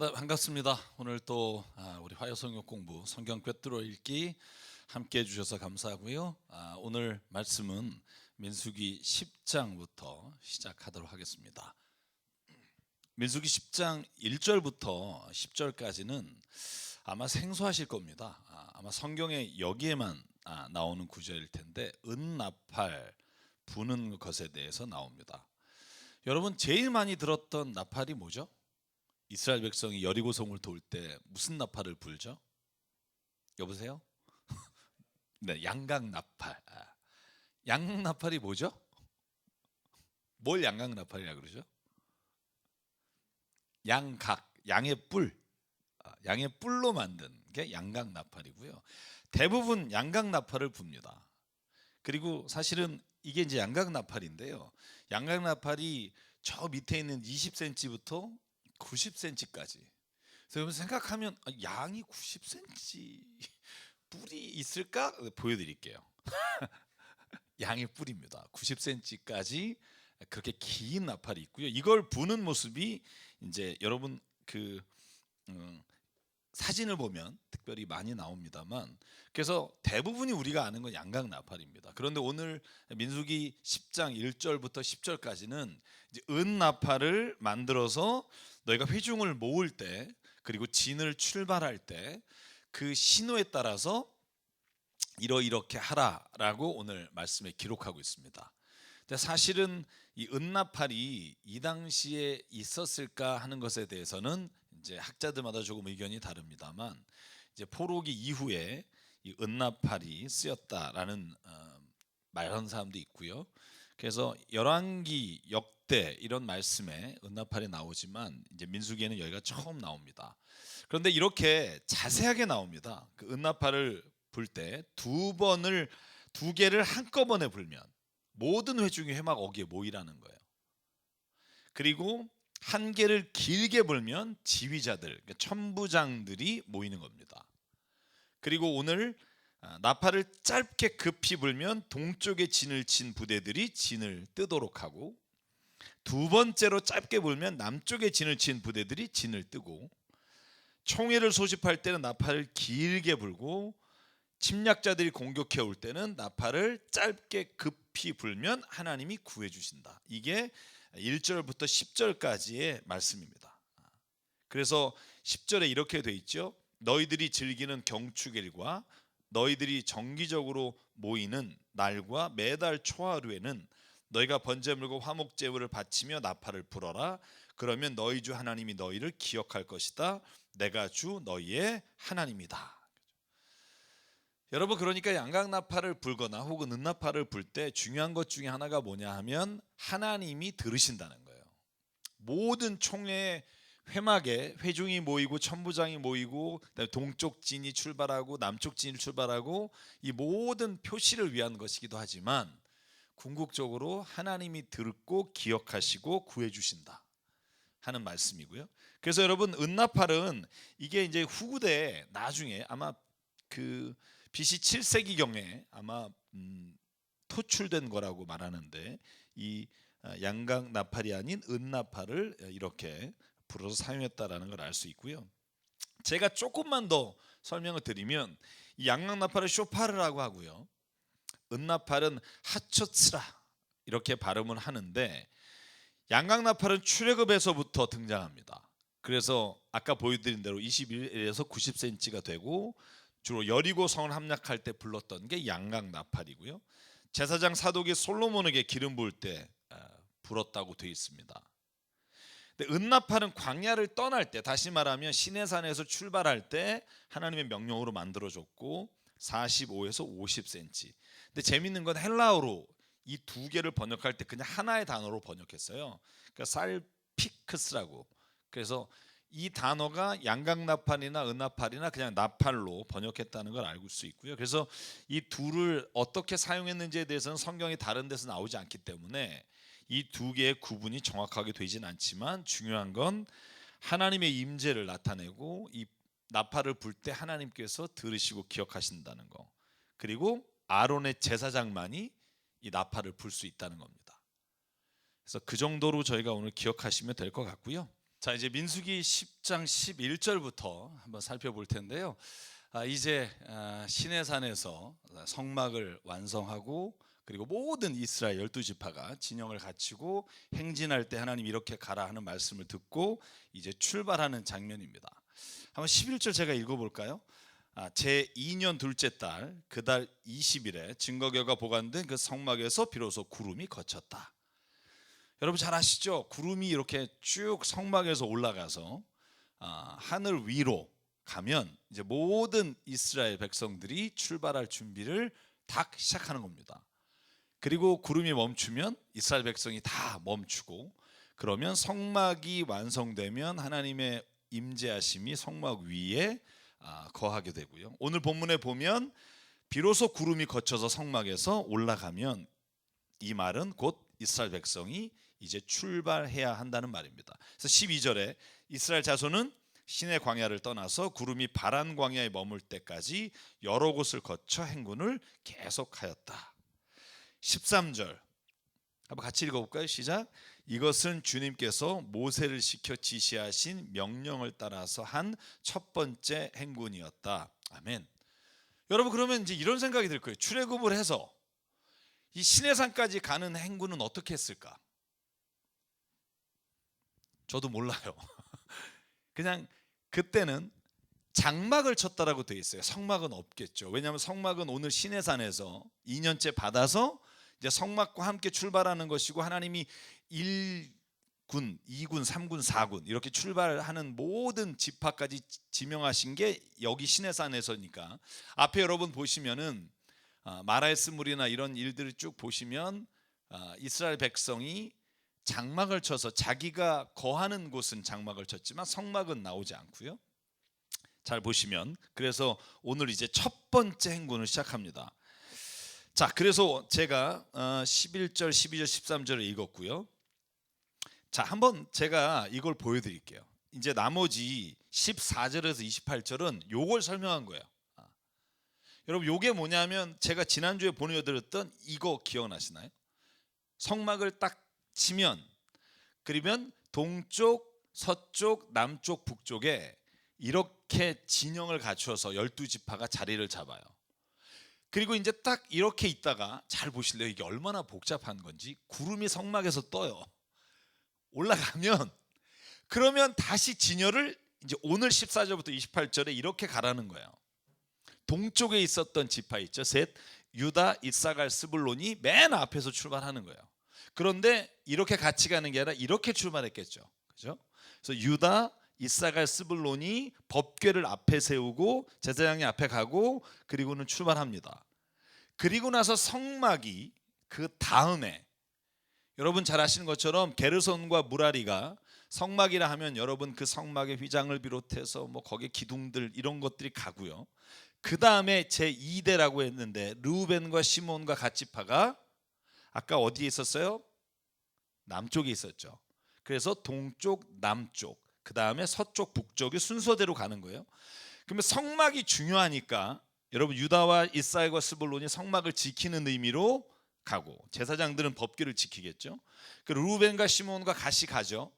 네, 반갑습니다. 오늘 또 우리 화요성경 공부 성경 꿰뚫어 읽기 함께 해주셔서 감사하고요. 오늘 말씀은 민수기 10장부터 시작하도록 하겠습니다. 민수기 10장 1절부터 10절까지는 아마 생소하실 겁니다. 아마 성경에 여기에만 나오는 구절일 텐데 은나팔 부는 것에 대해서 나옵니다. 여러분 제일 많이 들었던 나팔이 뭐죠? 이스라엘 백성이 여리고성을 돌 때 무슨 나팔을 불죠? 여보세요? 네, 양각 나팔. 양각 나팔이 뭐죠? 뭘 양각 나팔이라 그러죠? 양각, 양의 뿔. 양의 뿔로 만든 게 양각 나팔이고요. 대부분 양각 나팔을 붑니다. 그리고 사실은 이게 이제 양각 나팔인데요. 양각 나팔이 저 밑에 있는 20cm부터 90cm까지. 그래서 여러분 생각하면 양이 90cm 뿔이 있을까? 보여드릴게요. 양의 뿔입니다. 90cm까지 그렇게 긴 나팔이 있고요. 이걸 부는 모습이 이제 여러분 그 사진을 보면 특별히 많이 나옵니다만, 그래서 대부분이 우리가 아는 건 양각 나팔입니다. 그런데 오늘 민수기 10장 1절부터 10절까지는 이제 은 나팔을 만들어서 너희가 회중을 모을 때 그리고 진을 출발할 때 그 신호에 따라서 이렇게 하라라고 오늘 말씀에 기록하고 있습니다. 근데 사실은 이 은나팔이 이 당시에 있었을까 하는 것에 대해서는 이제 학자들마다 조금 의견이 다릅니다만, 이제 포로기 이후에 이 은나팔이 쓰였다라는 말하는 사람도 있고요. 그래서 열왕기 역대 이런 말씀에 은나팔이 나오지만 이제 민수기에는 여기가 처음 나옵니다. 그런데 이렇게 자세하게 나옵니다. 그 은나팔을 불 때 두 개를 한꺼번에 불면 모든 회중이 회막 어기에 모이라는 거예요. 그리고 한 개를 길게 불면 지휘자들, 그러니까 천부장들이 모이는 겁니다. 그리고 오늘 나팔을 짧게 급히 불면 동쪽에 진을 친 부대들이 진을 뜨도록 하고, 두 번째로 짧게 불면 남쪽에 진을 친 부대들이 진을 뜨고, 총회를 소집할 때는 나팔을 길게 불고, 침략자들이 공격해 올 때는 나팔을 짧게 급히 불면 하나님이 구해 주신다. 이게 1절부터 10절까지의 말씀입니다. 그래서 10절에 이렇게 돼 있죠. 너희들이 즐기는 경축일과 너희들이 정기적으로 모이는 날과 매달 초하루에는 너희가 번제물과 화목제물을 바치며 나팔을 불어라. 그러면 너희 주 하나님이 너희를 기억할 것이다. 내가 주 너희의 하나님이다. 여러분, 그러니까 양각 나팔을 불거나 혹은 은나팔을 불 때 중요한 것 중에 하나가 뭐냐 하면 하나님이 들으신다는 거예요. 모든 총회 회막에 회중이 모이고 천부장이 모이고 동쪽 진이 출발하고 남쪽 진이 출발하고 이 모든 표시를 위한 것이기도 하지만 궁극적으로 하나님이 듣고 기억하시고 구해 주신다 하는 말씀이고요. 그래서 여러분, 은나팔은 이게 이제 후대 나중에 아마 그 BC 7세기경에 아마 토출된 거라고 말하는데, 이 양각 나팔이 아닌 은나팔을 이렇게 불어서 사용했다라는 걸 알 수 있고요. 제가 조금만 더 설명을 드리면 이 양각 나팔을 쇼파르라고 하고요, 은나팔은 하초츠라 이렇게 발음을 하는데, 양각 나팔은 출애굽에서부터 등장합니다. 그래서 아까 보여드린 대로 21에서 90cm가 되고 주로 여리고 성을 함락할 때 불렀던 게 양각 나팔이고요. 제사장 사독이 솔로몬에게 기름 부을 때 불었다고 되어 있습니다. 근데 은나팔은 광야를 떠날 때, 다시 말하면 시내산에서 출발할 때 하나님의 명령으로 만들어졌고 45에서 50cm. 근데 재밌는 건 헬라어로 이 두 개를 번역할 때 그냥 하나의 단어로 번역했어요. 그러니까 살피크스라고. 그래서 이 단어가 양각 나팔이나 은나팔이나 그냥 나팔로 번역했다는 걸 알 수 있고요. 그래서 이 둘을 어떻게 사용했는지에 대해서는 성경이 다른 데서 나오지 않기 때문에 이 두 개의 구분이 정확하게 되진 않지만, 중요한 건 하나님의 임재를 나타내고 이 나팔을 불 때 하나님께서 들으시고 기억하신다는 거, 그리고 아론의 제사장만이 이 나팔을 불 수 있다는 겁니다. 그래서 그 정도로 저희가 오늘 기억하시면 될 것 같고요. 자, 이제 민수기 10장 11절부터 한번 살펴볼 텐데요. 이제 시내산에서 성막을 완성하고 그리고 모든 이스라엘 12지파가 진영을 갖추고 행진할 때 하나님 이렇게 가라 하는 말씀을 듣고 이제 출발하는 장면입니다. 한번 11절 제가 읽어볼까요? 제 2년 둘째 달 그 달 20일에 증거궤가 보관된 그 성막에서 비로소 구름이 거쳤다. 여러분 잘 아시죠? 구름이 이렇게 쭉 성막에서 올라가서 하늘 위로 가면 이제 모든 이스라엘 백성들이 출발할 준비를 딱 시작하는 겁니다. 그리고 구름이 멈추면 이스라엘 백성이 다 멈추고, 그러면 성막이 완성되면 하나님의 임재하심이 성막 위에 거하게 되고요. 오늘 본문에 보면 비로소 구름이 거쳐서 성막에서 올라가면, 이 말은 곧 이스라엘 백성이 이제 출발해야 한다는 말입니다. 그래서 12절에 이스라엘 자손은 시내 광야를 떠나서 구름이 바란 광야에 머물 때까지 여러 곳을 거쳐 행군을 계속하였다. 13절 한번 같이 읽어볼까요? 시작. 이것은 주님께서 모세를 시켜 지시하신 명령을 따라서 한 첫 번째 행군이었다. 아멘. 여러분 그러면 이제 이런 생각이 들 거예요. 출애굽을 해서 이 시내산까지 가는 행군은 어떻게 했을까? 저도 몰라요. 그냥 그때는 장막을 쳤다라고 되어 있어요. 성막은 없겠죠. 왜냐하면 성막은 오늘 시내산에서 2년째 받아서 이제 성막과 함께 출발하는 것이고, 하나님이 1군, 2군, 3군, 4군 이렇게 출발하는 모든 지파까지 지명하신 게 여기 시내산에서니까. 앞에 여러분 보시면은 마라에스물이나 이런 일들을 쭉 보시면 이스라엘 백성이 장막을 쳐서 자기가 거하는 곳은 장막을 쳤지만 성막은 나오지 않고요. 잘 보시면, 그래서 오늘 이제 첫 번째 행군을 시작합니다. 자, 그래서 제가 11절, 12절, 13절을 읽었고요. 자, 한번 제가 이걸 보여드릴게요. 이제 나머지 14절에서 28절은 요걸 설명한 거예요. 여러분 요게 뭐냐면, 제가 지난주에 보내드렸던 이거 기억나시나요? 성막을 딱 치면, 그러면 동쪽, 서쪽, 남쪽, 북쪽에 이렇게 진영을 갖추어서 12지파가 자리를 잡아요. 그리고 이제 딱 이렇게 있다가, 잘 보실래요? 이게 얼마나 복잡한 건지. 구름이 성막에서 떠요. 올라가면, 그러면 다시 진열을 이제 오늘 14절부터 28절에 이렇게 가라는 거예요. 동쪽에 있었던 지파 있죠, 셋, 유다, 이사갈, 스불론이 맨 앞에서 출발하는 거예요. 그런데 이렇게 같이 가는 게 아니라 이렇게 출발했겠죠, 그죠? 그래서 유다, 이사갈, 스불론이 법궤를 앞에 세우고 제사장이 앞에 가고, 그리고는 출발합니다. 그리고 나서 성막이 그 다음에, 여러분 잘 아시는 것처럼 게르손과 무라리가, 성막이라 하면 여러분 그 성막의 휘장을 비롯해서 뭐 거기에 기둥들 이런 것들이 가고요. 그 다음에 제2대라고 했는데 르우벤과 시몬과 갓지파가 아까 어디에 있었어요? 남쪽에 있었죠. 그래서 동쪽, 남쪽, 그 다음에 서쪽, 북쪽이 순서대로 가는 거예요. 그러면 성막이 중요하니까 여러분 유다와 이스라엘과 스불론이 성막을 지키는 의미로 가고, 제사장들은 법궤를 지키겠죠. 그 르우벤과 시몬과 갓이 가죠.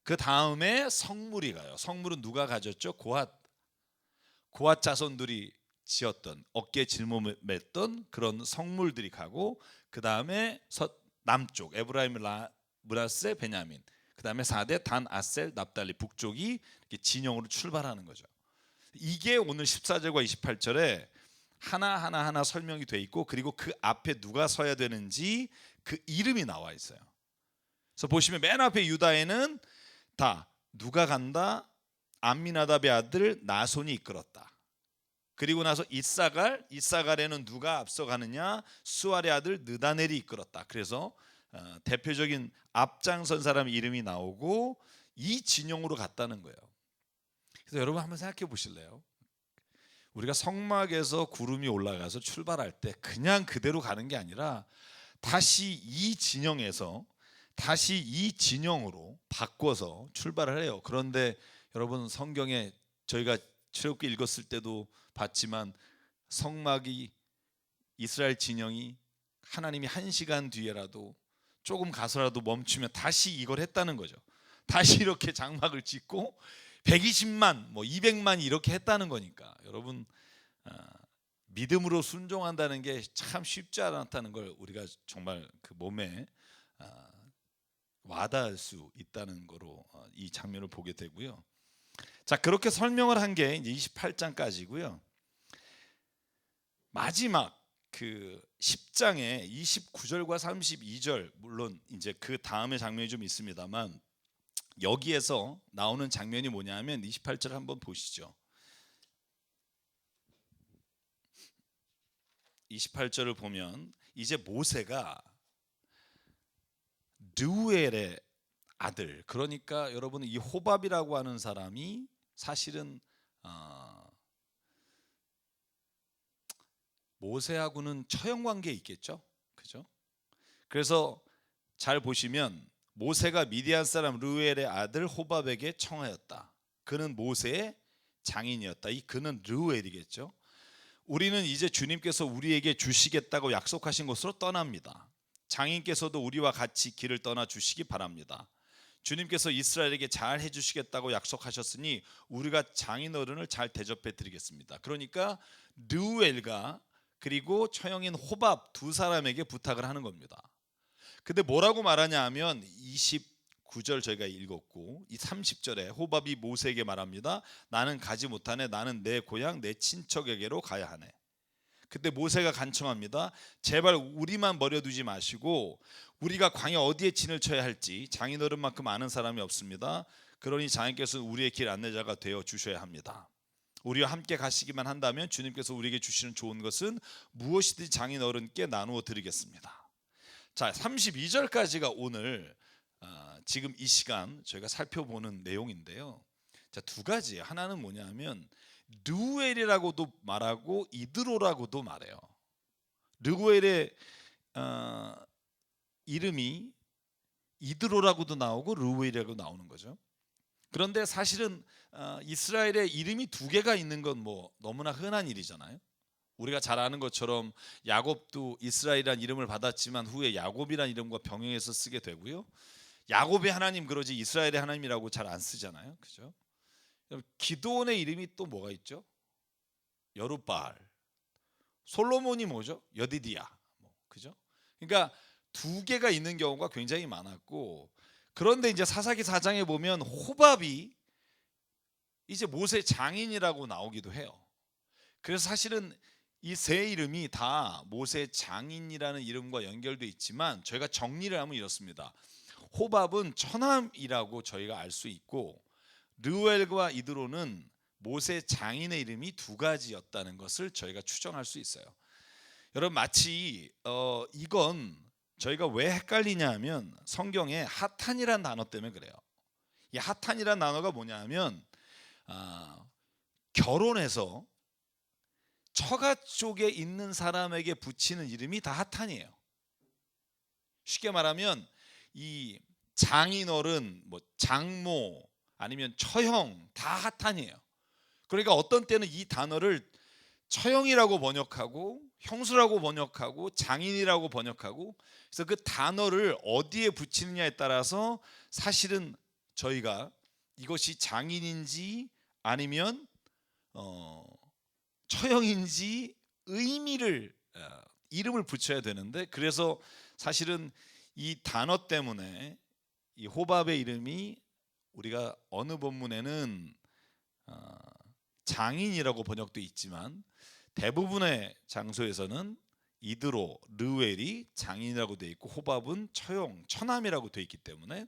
그 다음에 성물이 가요. 성물은 누가 가졌죠? 고앗 자손들이 지었던, 어깨에 짊을 맸던 그런 성물들이 가고, 그 다음에 남쪽 에브라임, 므낫세, 베냐민, 그 다음에 4대 단, 아셀, 납달리, 북쪽이 이렇게 진영으로 출발하는 거죠. 이게 오늘 14절과 28절에 하나 설명이 돼 있고, 그리고 그 앞에 누가 서야 되는지 그 이름이 나와 있어요. 그래서 보시면 맨 앞에 유다에는 다 누가 간다? 암미나답의 아들 나손이 이끌었다. 그리고 나서 이사갈에는 누가 앞서가느냐? 수알의 아들 느다넬이 이끌었다. 그래서 대표적인 앞장선 사람 이름이 나오고 이 진영으로 갔다는 거예요. 그래서 여러분 한번 생각해 보실래요? 우리가 성막에서 구름이 올라가서 출발할 때 그냥 그대로 가는 게 아니라 다시 이 진영에서 다시 이 진영으로 바꿔서 출발을 해요. 그런데 여러분 성경에 저희가 출애굽기 읽었을 때도 봤지만, 성막이, 이스라엘 진영이 하나님이 1시간 뒤에라도 조금 가서라도 멈추면 다시 이걸 했다는 거죠. 다시 이렇게 장막을 짓고 120만, 뭐 200만이 이렇게 했다는 거니까 여러분 믿음으로 순종한다는 게 참 쉽지 않다는 걸 우리가 정말 그 몸에 와닿을 수 있다는 거로 이 장면을 보게 되고요. 자, 그렇게 설명을 한 게 이제 28장까지고요. 마지막 그 10장의 29절과 32절, 물론 이제 그 다음에 장면이 좀 있습니다만 여기에서 나오는 장면이 뭐냐면 28절 한번 보시죠. 28절을 보면 이제 모세가 르우엘의 아들, 그러니까 여러분 이 호밥이라고 하는 사람이 사실은 모세하고는 처형 관계에 있겠죠, 그죠? 그래서 잘 보시면 모세가 미디안 사람 르우엘의 아들 호밥에게 청하였다. 그는 모세의 장인이었다. 이 그는 르우엘이겠죠. 우리는 이제 주님께서 우리에게 주시겠다고 약속하신 곳으로 떠납니다. 장인께서도 우리와 같이 길을 떠나 주시기 바랍니다. 주님께서 이스라엘에게 잘 해주시겠다고 약속하셨으니 우리가 장인 어른을 잘 대접해 드리겠습니다. 그러니까 르우엘과 그리고 처형인 호밥 두 사람에게 부탁을 하는 겁니다. 근데 뭐라고 말하냐 하면 29절 저희가 읽었고 이 30절에 호밥이 모세에게 말합니다. 나는 가지 못하네. 나는 내 고향 내 친척에게로 가야 하네. 그때 모세가 간청합니다. 제발 우리만 버려두지 마시고 우리가 광야 어디에 진을 쳐야 할지 장인어른만큼 아는 사람이 없습니다. 그러니 장인께서 우리의 길 안내자가 되어 주셔야 합니다. 우리와 함께 가시기만 한다면 주님께서 우리에게 주시는 좋은 것은 무엇이든지 장인어른께 나누어 드리겠습니다. 자, 32절까지가 오늘 지금 이 시간 저희가 살펴보는 내용인데요. 자, 두 가지예요. 하나는 뭐냐면 르우엘이라고도 말하고 이드로라고도 말해요. 르우엘의 이름이 이드로라고도 나오고 르우엘이라고 나오는 거죠. 그런데 사실은 이스라엘의 이름이 두 개가 있는 건 뭐 너무나 흔한 일이잖아요. 우리가 잘 아는 것처럼 야곱도 이스라엘이라는 이름을 받았지만 후에 야곱이라는 이름과 병행해서 쓰게 되고요. 야곱의 하나님 그러지 이스라엘의 하나님이라고 잘 안 쓰잖아요, 그죠? 기드온의 이름이 또 뭐가 있죠? 여룻바알. 솔로몬이 뭐죠? 여디디야. 그죠? 그러니까 두 개가 있는 경우가 굉장히 많았고, 그런데 이제 사사기 4장에 보면 호밥이 이제 모세 장인이라고 나오기도 해요. 그래서 사실은 이 세 이름이 다 모세 장인이라는 이름과 연결돼 있지만 저희가 정리를 하면 이렇습니다. 호밥은 처남이라고 저희가 알 수 있고 르우엘과 이드로는 모세 장인의 이름이 두 가지였다는 것을 저희가 추정할 수 있어요. 여러분 마치 이건 저희가 왜 헷갈리냐 하면 성경에 하탄이라는 단어 때문에 그래요. 이 하탄이라는 단어가 뭐냐 하면 결혼해서 처가 쪽에 있는 사람에게 붙이는 이름이 다 하탄이에요. 쉽게 말하면 이 장인어른, 뭐 장모 아니면 처형 다 하탄이에요. 그러니까 어떤 때는 이 단어를 처형이라고 번역하고 형수라고 번역하고 장인이라고 번역하고, 그래서 그 단어를 어디에 붙이느냐에 따라서 사실은 저희가 이것이 장인인지 아니면 처형인지 의미를 이름을 붙여야 되는데, 그래서 사실은 이 단어 때문에 이 호밥의 이름이 우리가 어느 본문에는 장인이라고 번역돼 있지만 대부분의 장소에서는 이드로, 르우엘이 장인이라고 되어 있고 호밥은 처형, 처남이라고 되어 있기 때문에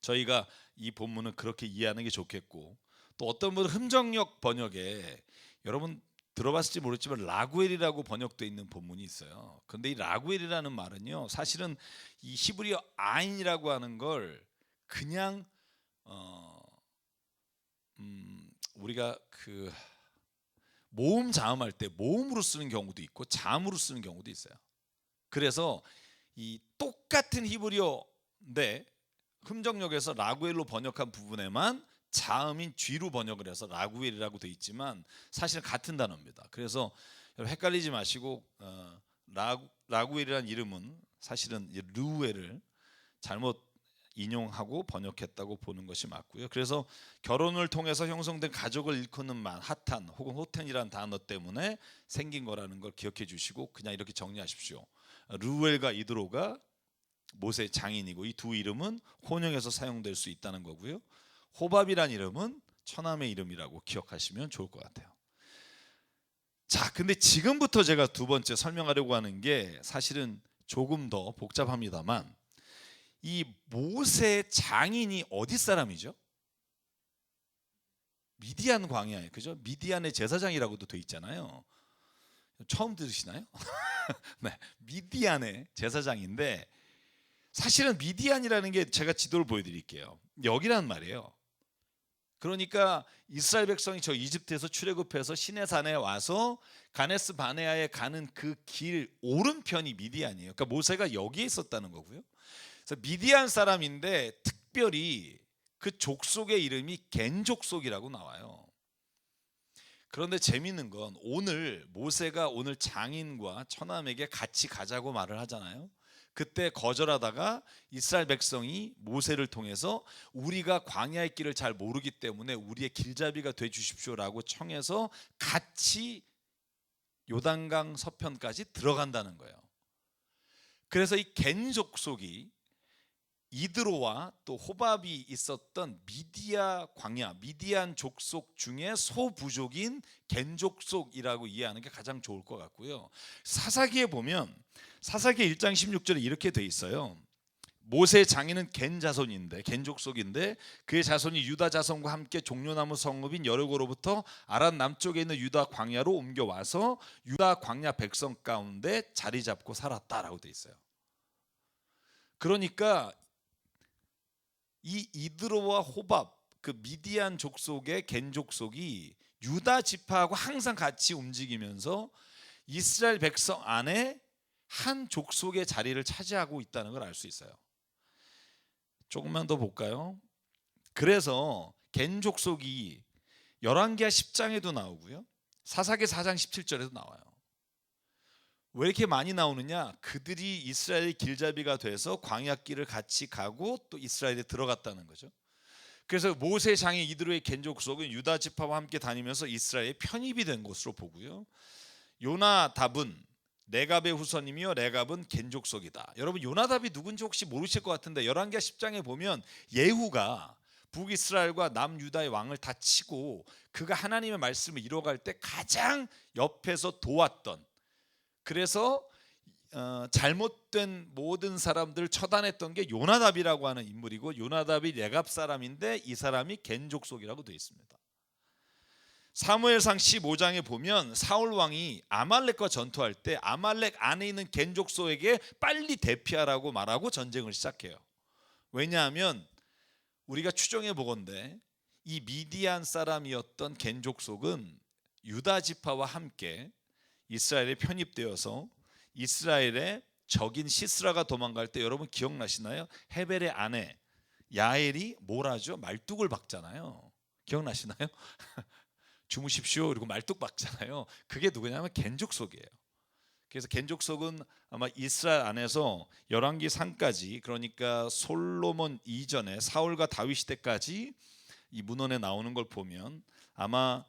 저희가 이 본문은 그렇게 이해하는 게 좋겠고, 또 어떤 분은 흠정역 번역에 여러분 들어봤을지 모르지만 라구엘이라고 번역되어 있는 본문이 있어요. 근데 이 라구엘이라는 말은요, 사실은 이 히브리어 아인이라고 하는 걸 그냥 우리가 그 모음 자음할 때 모음으로 쓰는 경우도 있고 자음으로 쓰는 경우도 있어요. 그래서 이 똑같은 히브리어인데 흠정역에서 라구엘로 번역한 부분에만 자음인 쥐로 번역을 해서 라구엘이라고 되어 있지만 사실 같은 단어입니다. 그래서 헷갈리지 마시고 라구엘이라는 이름은 사실은 르우엘을 잘못 인용하고 번역했다고 보는 것이 맞고요. 그래서 결혼을 통해서 형성된 가족을 일컫는 말, 하탄 혹은 호텐이라는 단어 때문에 생긴 거라는 걸 기억해 주시고 그냥 이렇게 정리하십시오. 르우엘과 이드로가 모세의 장인이고 이 두 이름은 혼용해서 사용될 수 있다는 거고요. 호밥이란 이름은 처남의 이름이라고 기억하시면 좋을 것 같아요. 자, 근데 지금부터 제가 두 번째 설명하려고 하는 게 사실은 조금 더 복잡합니다만 이 모세의 장인이 어디 사람이죠? 미디안 광야에, 그죠? 미디안의 제사장이라고도 돼 있잖아요. 처음 들으시나요? 네, 미디안의 제사장인데 사실은 미디안이라는 게 제가 지도를 보여드릴게요. 여기란 말이에요. 그러니까 이스라엘 백성이 저 이집트에서 출애굽해서 시내산에 와서 가네스 바네아에 가는 그 길 오른편이 미디안이에요. 그러니까 모세가 여기에 있었다는 거고요. 그래서 미디안 사람인데 특별히 그 족속의 이름이 겐 족속이라고 나와요. 그런데 재미있는 건 오늘 모세가 오늘 장인과 처남에게 같이 가자고 말을 하잖아요. 그때 거절하다가 이스라엘 백성이 모세를 통해서 우리가 광야의 길을 잘 모르기 때문에 우리의 길잡이가 돼 주십시오라고 청해서 같이 요단강 서편까지 들어간다는 거예요. 그래서 이 겐 족속이 이드로와 또 호밥이 있었던 미디아 광야, 미디안 족속 중에 소부족인 겐 족속이라고 이해하는 게 가장 좋을 것 같고요. 사사기에 보면 사사기 1장 16절에 이렇게 돼 있어요. 모세의 장인은 겐 자손인데 겐 족속인데 그의 자손이 유다 자손과 함께 종려나무 성읍인 여리고로부터 아란 남쪽에 있는 유다 광야로 옮겨와서 유다 광야 백성 가운데 자리 잡고 살았다라고 돼 있어요. 그러니까 이 이드로와 호밥 그 미디안 족속의 겐 족속이 유다 지파하고 항상 같이 움직이면서 이스라엘 백성 안에 한 족속의 자리를 차지하고 있다는 걸 알 수 있어요. 조금만 더 볼까요? 그래서 겐 족속이 열왕기하 10장에도 나오고요. 사사기 4장 17절에도 나와요. 왜 이렇게 많이 나오느냐? 그들이 이스라엘의 길잡이가 돼서 광야길을 같이 가고 또 이스라엘에 들어갔다는 거죠. 그래서 모세 장인 이드로의 겐 족속은 유다 지파와 함께 다니면서 이스라엘에 편입이 된 것으로 보고요. 요나답은 레갑의 후손이며 레갑은 겐 족속이다. 여러분 요나답이 누군지 혹시 모르실 것 같은데 열왕기하 10장에 보면 예후가 북이스라엘과 남유다의 왕을 다 치고 그가 하나님의 말씀을 이뤄갈 때 가장 옆에서 도왔던, 그래서 잘못된 모든 사람들을 처단했던 게 요나답이라고 하는 인물이고 요나답이 레갑 사람인데 이 사람이 겐 족속이라고 되어 있습니다. 사무엘상 15장에 보면 사울 왕이 아말렉과 전투할 때 아말렉 안에 있는 겐 족속에게 빨리 대피하라고 말하고 전쟁을 시작해요. 왜냐하면 우리가 추정해 보건대 이 미디안 사람이었던 겐 족속은 유다 지파와 함께 이스라엘에 편입되어서 이스라엘의 적인 시스라가 도망갈 때 여러분 기억나시나요? 헤벨의 아내 야엘이 뭘 하죠? 말뚝을 박잖아요. 기억나시나요? 주무십시오 그리고 말뚝 박잖아요. 그게 누구냐면 겐 족속이에요. 그래서 겐 족속은 아마 이스라엘 안에서 열왕기 상까지, 그러니까 솔로몬 이전에 사울과 다윗 시대까지 이 문헌에 나오는 걸 보면 아마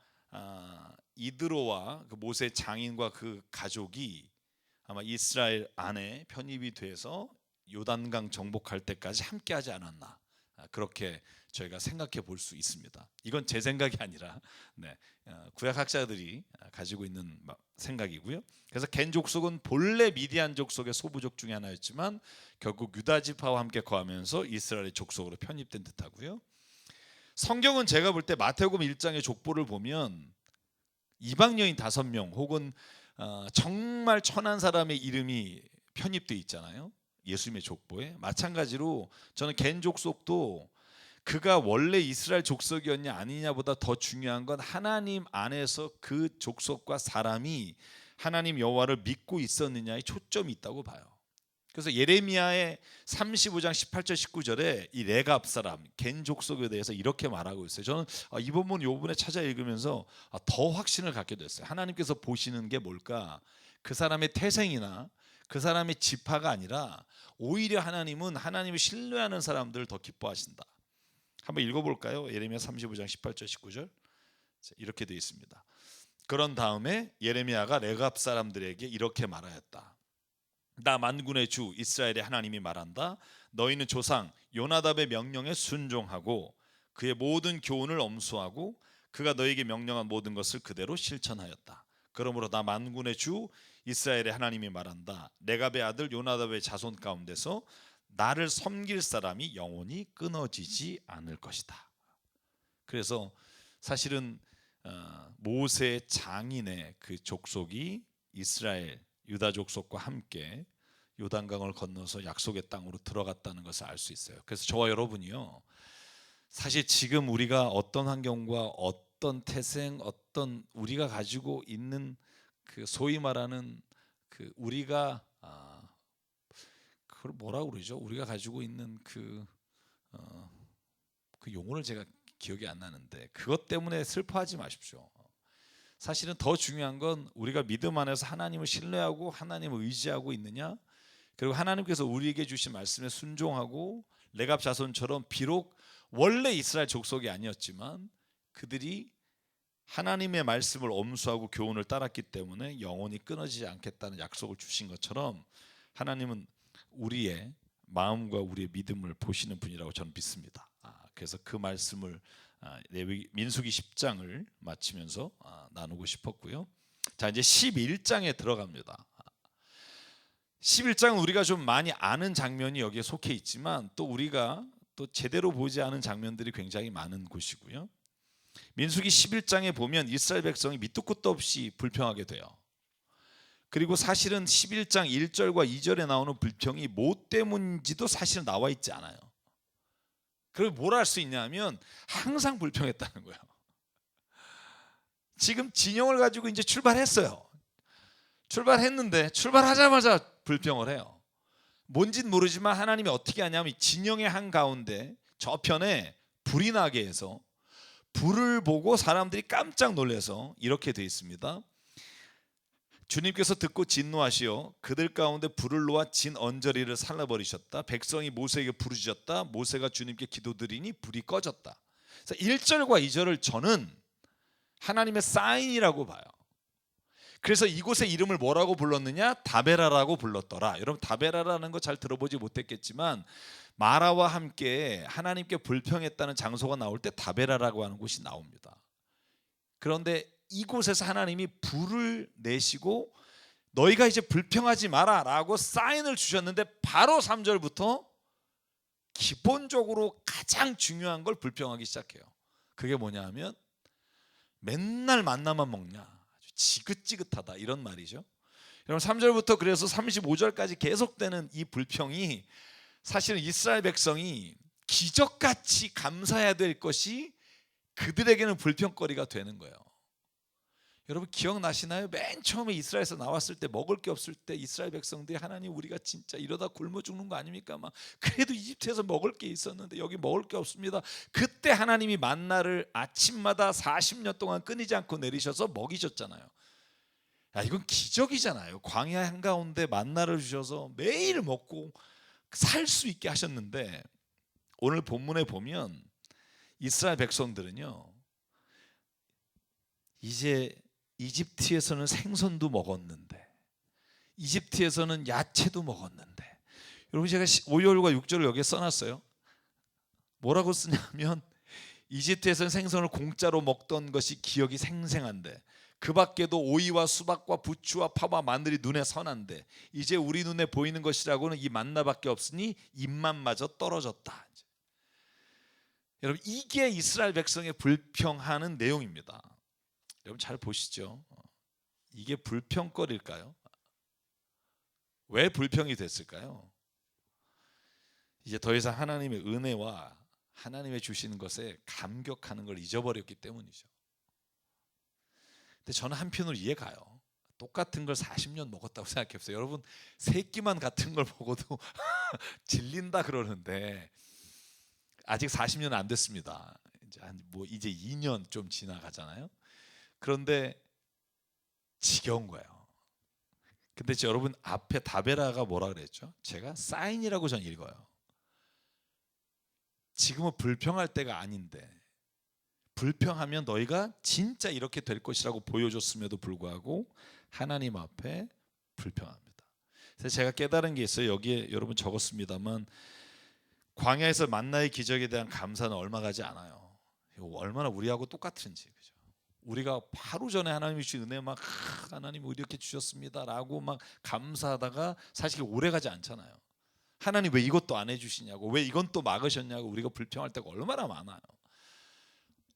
이드로와 그 모세 장인과 그 가족이 아마 이스라엘 안에 편입이 돼서 요단강 정복할 때까지 함께하지 않았나, 그렇게 저희가 생각해 볼 수 있습니다. 이건 제 생각이 아니라 구약학자들이 가지고 있는 생각이고요. 그래서 겐 족속은 본래 미디안 족속의 소부족 중에 하나였지만 결국 유다 지파와 함께 거하면서 이스라엘의 족속으로 편입된 듯하고요. 성경은 제가 볼 때 마태복음 1장의 족보를 보면 이방 여인 5명 혹은 정말 천한 사람의 이름이 편입되어 있잖아요. 예수님의 족보에. 마찬가지로 저는 겐 족속도 그가 원래 이스라엘 족속이었냐 아니냐보다 더 중요한 건 하나님 안에서 그 족속과 사람이 하나님 여호와를 믿고 있었느냐에 초점이 있다고 봐요. 그래서 예레미야의 35장 18절 19절에 이 레갑 사람 겐 족속에 대해서 이렇게 말하고 있어요. 저는 이 부분 요 부분에 찾아 읽으면서 더 확신을 갖게 됐어요. 하나님께서 보시는 게 뭘까? 그 사람의 태생이나 그 사람의 지파가 아니라 오히려 하나님은 하나님을 신뢰하는 사람들을 더 기뻐하신다. 한번 읽어볼까요? 예레미야 35장 18절 19절 이렇게 되어 있습니다. 그런 다음에 예레미야가 레갑 사람들에게 이렇게 말하였다. 나 만군의 주 이스라엘의 하나님이 말한다. 너희는 조상 요나답의 명령에 순종하고 그의 모든 교훈을 엄수하고 그가 너에게 명령한 모든 것을 그대로 실천하였다. 그러므로 나 만군의 주 이스라엘의 하나님이 말한다. 레갑의 아들 요나답의 자손 가운데서 나를 섬길 사람이 영원히 끊어지지 않을 것이다. 그래서 사실은 모세 장인의 그 족속이 이스라엘 유다 족속과 함께 요단강을 건너서 약속의 땅으로 들어갔다는 것을 알 수 있어요. 그래서 저와 여러분이요, 사실 지금 우리가 어떤 환경과 어떤 태생, 어떤 우리가 가지고 있는 그 소위 말하는 그 우리가 그걸 뭐라고 그러죠? 우리가 가지고 있는 그 용어를 제가 기억이 안 나는데 그것 때문에 슬퍼하지 마십시오. 사실은 더 중요한 건 우리가 믿음 안에서 하나님을 신뢰하고 하나님을 의지하고 있느냐, 그리고 하나님께서 우리에게 주신 말씀에 순종하고 레갑 자손처럼 비록 원래 이스라엘 족속이 아니었지만 그들이 하나님의 말씀을 엄수하고 교훈을 따랐기 때문에 영원히 끊어지지 않겠다는 약속을 주신 것처럼 하나님은 우리의 마음과 우리의 믿음을 보시는 분이라고 저는 믿습니다. 그래서 그 말씀을 민수기 10장을 마치면서 나누고 싶었고요. 자, 이제 11장에 들어갑니다. 11장은 우리가 좀 많이 아는 장면이 여기에 속해 있지만 또 우리가 또 제대로 보지 않은 장면들이 굉장히 많은 곳이고요. 민수기 11장에 보면 이스라엘 백성이 밑도 끝도 없이 불평하게 돼요. 그리고 사실은 11장 1절과 2절에 나오는 불평이 뭐 때문인지도 사실은 나와 있지 않아요. 그리고 뭘 할 수 있냐면 항상 불평했다는 거예요. 지금 진영을 가지고 이제 출발했어요. 출발했는데 출발하자마자 불평을 해요. 뭔진 모르지만 하나님이 어떻게 하냐면 진영의 한가운데 저편에 불이 나게 해서 불을 보고 사람들이 깜짝 놀라서 이렇게 되어 있습니다. 주님께서 듣고 진노하시어 그들 가운데 불을 놓아 진 언저리를 살라버리셨다. 백성이 모세에게 부르짖었다. 모세가 주님께 기도드리니 불이 꺼졌다. 1절과 2절을 저는 하나님의 사인이라고 봐요. 그래서 이곳의 이름을 뭐라고 불렀느냐? 다베라라고 불렀더라. 여러분 다베라라는 거 잘 들어보지 못했겠지만 마라와 함께 하나님께 불평했다는 장소가 나올 때 다베라라고 하는 곳이 나옵니다. 그런데 이곳에서 하나님이 불을 내시고 너희가 이제 불평하지 마라 라고 사인을 주셨는데 바로 3절부터 기본적으로 가장 중요한 걸 불평하기 시작해요. 그게 뭐냐 하면 맨날 만나만 먹냐, 아주 지긋지긋하다 이런 말이죠. 여러분 3절부터 그래서 35절까지 계속되는 이 불평이 사실은 이스라엘 백성이 기적같이 감사해야 될 것이 그들에게는 불평거리가 되는 거예요. 여러분 기억나시나요? 맨 처음에 이스라엘에서 나왔을 때 먹을 게 없을 때 이스라엘 백성들이 하나님 우리가 진짜 이러다 굶어 죽는 거 아닙니까? 막 그래도 이집트에서 먹을 게 있었는데 여기 먹을 게 없습니다. 그때 하나님이 만나를 아침마다 40년 동안 끊이지 않고 내리셔서 먹이셨잖아요. 야, 이건 기적이잖아요. 광야 한가운데 만나를 주셔서 매일 먹고 살 수 있게 하셨는데 오늘 본문에 보면 이스라엘 백성들은요 이제 이집트에서는 생선도 먹었는데 이집트에서는 야채도 먹었는데 여러분 제가 5절과 6절을 여기에 써놨어요. 뭐라고 쓰냐면 이집트에서는 생선을 공짜로 먹던 것이 기억이 생생한데 그 밖에도 오이와 수박과 부추와 파와 마늘이 눈에 선한데 이제 우리 눈에 보이는 것이라고는 이 만나밖에 없으니 입맛마저 떨어졌다. 여러분 이게 이스라엘 백성의 불평하는 내용입니다. 여러분 잘 보시죠. 이게 불평거리일까요? 왜 불평이 됐을까요? 이제 더 이상 하나님의 은혜와 하나님의 주시는 것에 감격하는 걸 잊어버렸기 때문이죠. 근데 저는 한편으로 이해가요. 똑같은 걸 40년 먹었다고 생각해보세요. 여러분 새끼만 같은 걸 먹어도 질린다 그러는데 아직 40년은 안 됐습니다. 이제 2년 좀 지나가잖아요. 그런데 지겨운 거예요. 근데 여러분 앞에 다베라가 뭐라 그랬죠? 제가 사인이라고 전 읽어요. 지금은 불평할 때가 아닌데, 불평하면 너희가 진짜 이렇게 될 것이라고 보여줬음에도 불구하고 하나님 앞에 불평합니다. 그래서 제가 깨달은 게 있어요. 여기에 여러분 적었습니다만, 광야에서 만나의 기적에 대한 감사는 얼마 가지 않아요. 얼마나 우리하고 똑같은지, 그죠? 우리가 하루 전에 하나님이 주신 은혜 막 하나님 이렇게 주셨습니다라고 막 감사하다가 사실 오래 가지 않잖아요. 하나님 왜 이것도 안 해주시냐고, 왜 이건 또 막으셨냐고 우리가 불평할 때가 얼마나 많아요.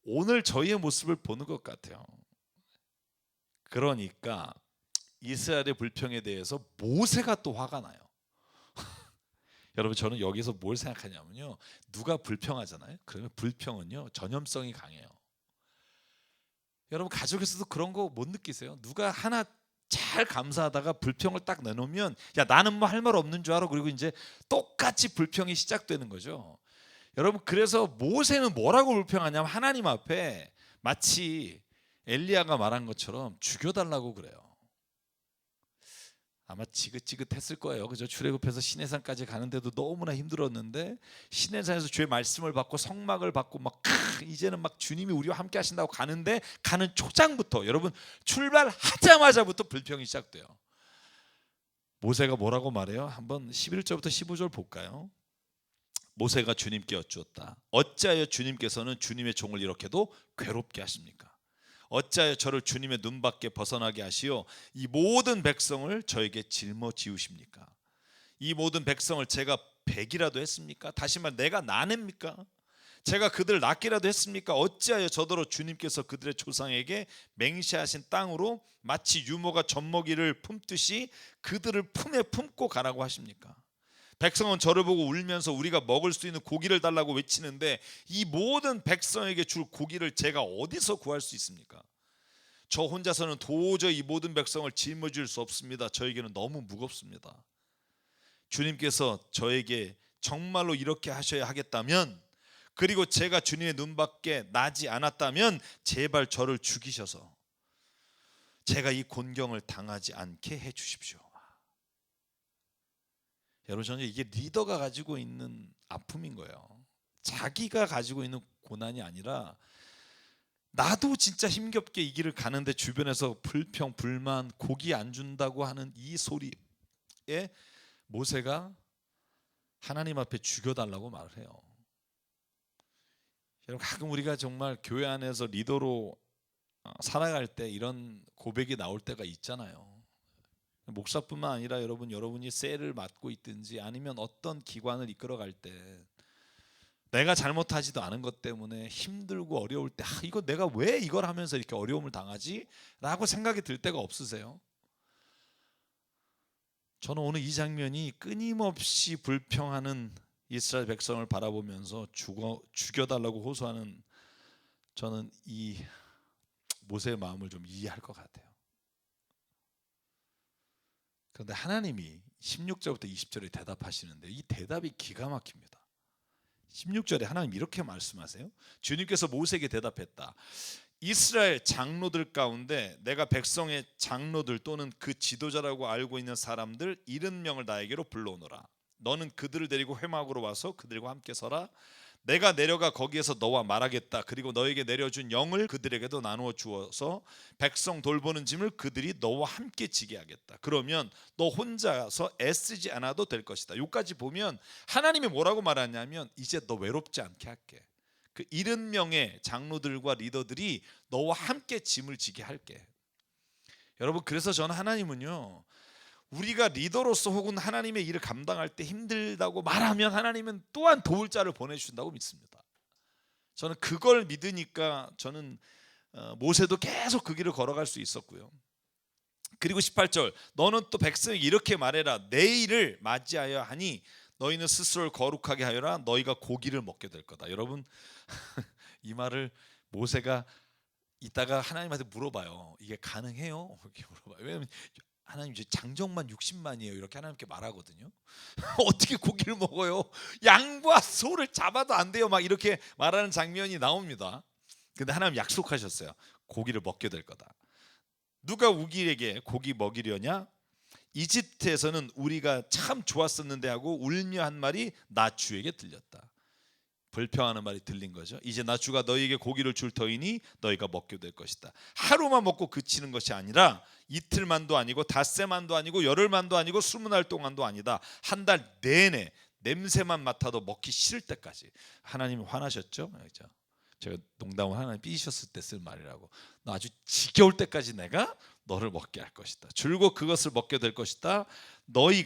오늘 저희의 모습을 보는 것 같아요. 그러니까 이스라엘의 불평에 대해서 모세가 또 화가 나요. 여러분, 저는 여기서 뭘 생각하냐면요, 누가 불평하잖아요. 그러면 불평은요 전염성이 강해요. 여러분, 가족에서도 그런 거 못 느끼세요? 누가 하나 잘 감사하다가 불평을 딱 내놓으면, 야 나는 뭐 할 말 없는 줄 알아. 그리고 이제 똑같이 불평이 시작되는 거죠. 여러분, 그래서 모세는 뭐라고 불평하냐면 하나님 앞에 마치 엘리야가 말한 것처럼 죽여달라고 그래요. 아마 지긋지긋했을 거예요. 그죠? 출애굽해서 시내산까지 가는데도 너무나 힘들었는데, 시내산에서 주의 말씀을 받고 성막을 받고 막 이제는 막 주님이 우리와 함께 하신다고 가는데, 가는 초장부터, 여러분 출발하자마자부터 불평이 시작돼요. 모세가 뭐라고 말해요? 한번 11절부터 15절 볼까요? 모세가 주님께 여쭈었다. 어찌하여 주님께서는 주님의 종을 이렇게도 괴롭게 하십니까? 어찌하여 저를 주님의 눈밖에 벗어나게 하시어 이 모든 백성을 저에게 짊어지우십니까? 이 모든 백성을 제가 백이라도 했습니까? 다시 말, 내가 나냅니까? 제가 그들을 낳기라도 했습니까? 어찌하여 저더러 주님께서 그들의 조상에게 맹세하신 땅으로 마치 유모가 젖먹이를 품듯이 그들을 품에 품고 가라고 하십니까? 백성은 저를 보고 울면서 우리가 먹을 수 있는 고기를 달라고 외치는데, 이 모든 백성에게 줄 고기를 제가 어디서 구할 수 있습니까? 저 혼자서는 도저히 이 모든 백성을 짊어질 수 없습니다. 저에게는 너무 무겁습니다. 주님께서 저에게 정말로 이렇게 하셔야 하겠다면, 그리고 제가 주님의 눈밖에 나지 않았다면 제발 저를 죽이셔서 제가 이 곤경을 당하지 않게 해 주십시오. 여러분, 저는 이게 리더가 가지고 있는 아픔인 거예요. 자기가 가지고 있는 고난이 아니라, 나도 진짜 힘겹게 이 길을 가는데 주변에서 불평, 불만, 고기 안 준다고 하는 이 소리에 모세가 하나님 앞에 죽여달라고 말을 해요. 여러분, 가끔 우리가 정말 교회 안에서 리더로 살아갈 때 이런 고백이 나올 때가 있잖아요. 목사뿐만 아니라 여러분이 셀을 맡고 있든지 아니면 어떤 기관을 이끌어갈 때 내가 잘못하지도 않은 것 때문에 힘들고 어려울 때, 이거 내가 왜 이걸 하면서 이렇게 어려움을 당하지? 라고 생각이 들 때가 없으세요? 저는 오늘 이 장면이 끊임없이 불평하는 이스라엘 백성을 바라보면서 죽여달라고 호소하는, 저는 이 모세의 마음을 좀 이해할 것 같아요. 그런데 하나님이 16절부터 20절에 대답하시는데, 이 대답이 기가 막힙니다. 16절에 하나님 이렇게 말씀하세요. 주님께서 모세에게 대답했다. 이스라엘 장로들 가운데 내가 백성의 장로들 또는 그 지도자라고 알고 있는 사람들 70명을 나에게로 불러오너라. 너는 그들을 데리고 회막으로 와서 그들과 함께 서라. 내가 내려가 거기에서 너와 말하겠다. 그리고 너에게 내려준 영을 그들에게도 나누어 주어서 백성 돌보는 짐을 그들이 너와 함께 지게 하겠다. 그러면 너 혼자서 애쓰지 않아도 될 것이다. 여기까지 보면 하나님이 뭐라고 말하냐면, 이제 너 외롭지 않게 할게. 그 70명의 장로들과 리더들이 너와 함께 짐을 지게 할게. 여러분, 그래서 저는 하나님은요, 우리가 리더로서 혹은 하나님의 일을 감당할 때 힘들다고 말하면 하나님은 또한 도울 자를 보내주신다고 믿습니다. 저는 그걸 믿으니까 저는 모세도 계속 그 길을 걸어갈 수 있었고요. 그리고 18절, 너는 또 백성에게 이렇게 말해라. 내일을 맞이하여 하니 너희는 스스로를 거룩하게 하여라. 너희가 고기를 먹게 될 거다. 여러분, 이 말을 모세가 이따가 하나님한테 물어봐요. 이게 가능해요? 이렇게 물어봐요. 왜냐하면 하나님 이제 장정만 60만이에요. 이렇게 하나님께 말하거든요. 어떻게 고기를 먹어요? 양과 소를 잡아도 안 돼요. 막 이렇게 말하는 장면이 나옵니다. 근데 하나님 약속하셨어요. 고기를 먹게 될 거다. 누가 우기에게 고기 먹이려냐? 이집트에서는 우리가 참 좋았었는데 하고 울며 한 말이 나 주에게 들렸다. 불평하는 말이 들린 거죠. 이제 나 주가 너희에게 고기를 줄 터이니 너희가 먹게 될 것이다. 하루만 먹고 그치는 것이 아니라 이틀만도 아니고 닷새만도 아니고 열흘만도 아니고 20날 동안도 아니다. 한 달 내내 냄새만 맡아도 먹기 싫을 때까지. 하나님이 화나셨죠? 그렇죠? 제가 농담을 하나님 삐지셨을 때 쓴 말이라고. 너 아주 지겨울 때까지 내가 너를 먹게 할 것이다. 줄곧 그것을 먹게 될 것이다. 너희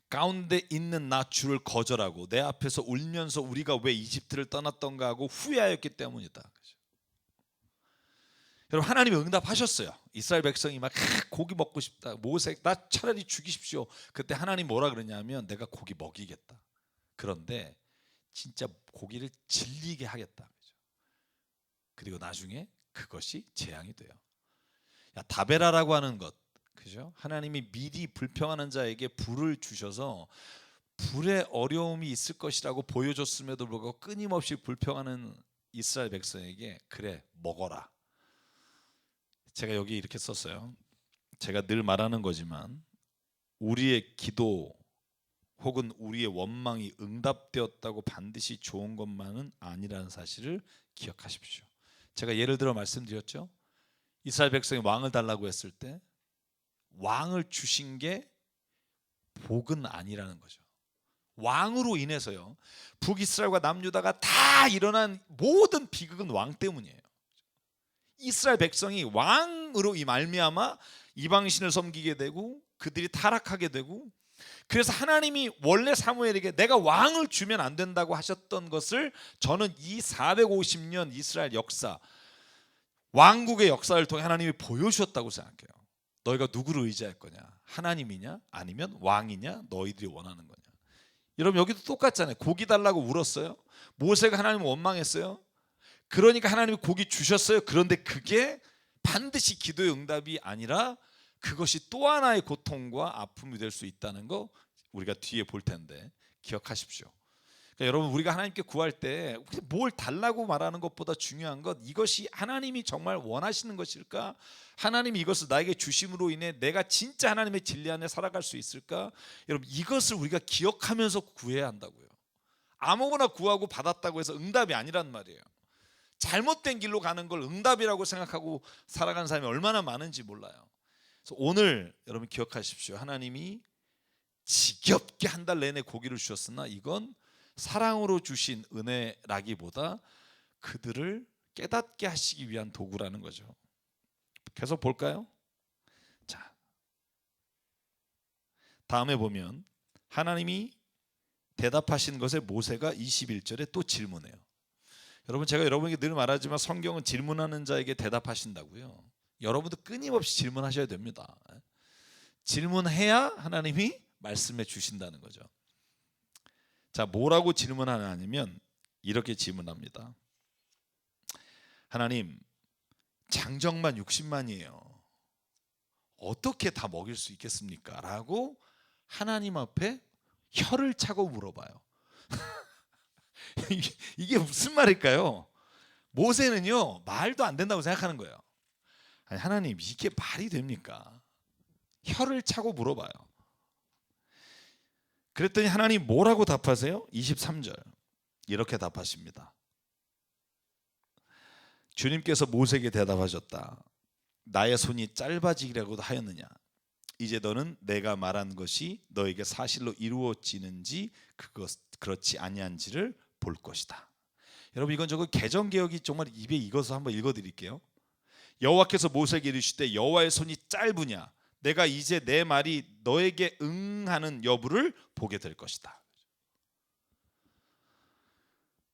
가운데 있는 나 주를 거절하고 내 앞에서 울면서 우리가 왜 이집트를 떠났던가 하고 후회하였기 때문이다. 그렇죠? 여러분, 하나님이 응답하셨어요. 이스라엘 백성이 막 고기 먹고 싶다. 모세 나 차라리 죽이십시오. 그때 하나님 뭐라 그러냐면 내가 고기 먹이겠다. 그런데 진짜 고기를 질리게 하겠다. 그렇죠? 그리고 나중에 그것이 재앙이 돼요. 다베라라고 하는 것, 그죠? 하나님이 미리 불평하는 자에게 불을 주셔서 불에 어려움이 있을 것이라고 보여줬음에도 불구하고 끊임없이 불평하는 이스라엘 백성에게 그래 먹어라. 제가 여기 이렇게 썼어요. 제가 늘 말하는 거지만 우리의 기도 혹은 우리의 원망이 응답되었다고 반드시 좋은 것만은 아니라는 사실을 기억하십시오. 제가 예를 들어 말씀드렸죠. 이스라엘 백성이 왕을 달라고 했을 때 왕을 주신 게 복은 아니라는 거죠. 왕으로 인해서요, 북이스라엘과 남유다가 다 일어난 모든 비극은 왕 때문이에요. 이스라엘 백성이 왕으로 이 말미암아 이방신을 섬기게 되고 그들이 타락하게 되고, 그래서 하나님이 원래 사무엘에게 내가 왕을 주면 안 된다고 하셨던 것을 저는 이 450년 이스라엘 역사, 왕국의 역사를 통해 하나님이 보여주셨다고 생각해요. 너희가 누구를 의지할 거냐? 하나님이냐? 아니면 왕이냐? 너희들이 원하는 거냐? 여러분, 여기도 똑같잖아요. 고기 달라고 울었어요. 모세가 하나님을 원망했어요. 그러니까 하나님이 고기 주셨어요. 그런데 그게 반드시 기도의 응답이 아니라 그것이 또 하나의 고통과 아픔이 될 수 있다는 거 우리가 뒤에 볼 텐데 기억하십시오. 그러니까 여러분, 우리가 하나님께 구할 때 뭘 달라고 말하는 것보다 중요한 것, 이것이 하나님이 정말 원하시는 것일까? 하나님이 이것을 나에게 주심으로 인해 내가 진짜 하나님의 진리 안에 살아갈 수 있을까? 여러분, 이것을 우리가 기억하면서 구해야 한다고요. 아무거나 구하고 받았다고 해서 응답이 아니란 말이에요. 잘못된 길로 가는 걸 응답이라고 생각하고 살아가는 사람이 얼마나 많은지 몰라요. 그래서 오늘 여러분 기억하십시오. 하나님이 지겹게 한 달 내내 고기를 주셨으나 이건 사랑으로 주신 은혜라기보다 그들을 깨닫게 하시기 위한 도구라는 거죠. 계속 볼까요? 자, 다음에 보면 하나님이 대답하신 것에 모세가 21절에 또 질문해요. 여러분, 제가 여러분에게 늘 말하지만 성경은 질문하는 자에게 대답하신다고요. 여러분도 끊임없이 질문하셔야 됩니다. 질문해야 하나님이 말씀해 주신다는 거죠. 자, 뭐라고 질문하냐면 이렇게 질문합니다. 하나님, 장정만 60만이에요. 어떻게 다 먹일 수 있겠습니까? 라고 하나님 앞에 혀를 차고 물어봐요. 이게 무슨 말일까요? 모세는요, 말도 안 된다고 생각하는 거예요. 아니, 하나님, 이게 말이 됩니까? 혀를 차고 물어봐요. 그랬더니 하나님 뭐라고 답하세요? 23절 이렇게 답하십니다. 주님께서 모세에게 대답하셨다. 나의 손이 짧아지기라고도 하였느냐? 이제 너는 내가 말한 것이 너에게 사실로 이루어지는지 그렇지 아니한지를 볼 것이다. 여러분, 이건 저거 개정개혁이 정말 입에 익어서 한번 읽어드릴게요. 여호와께서 모세에게 이르시되 여호와의 손이 짧으냐? 내가 이제 내 말이 너에게 응하는 여부를 보게 될 것이다.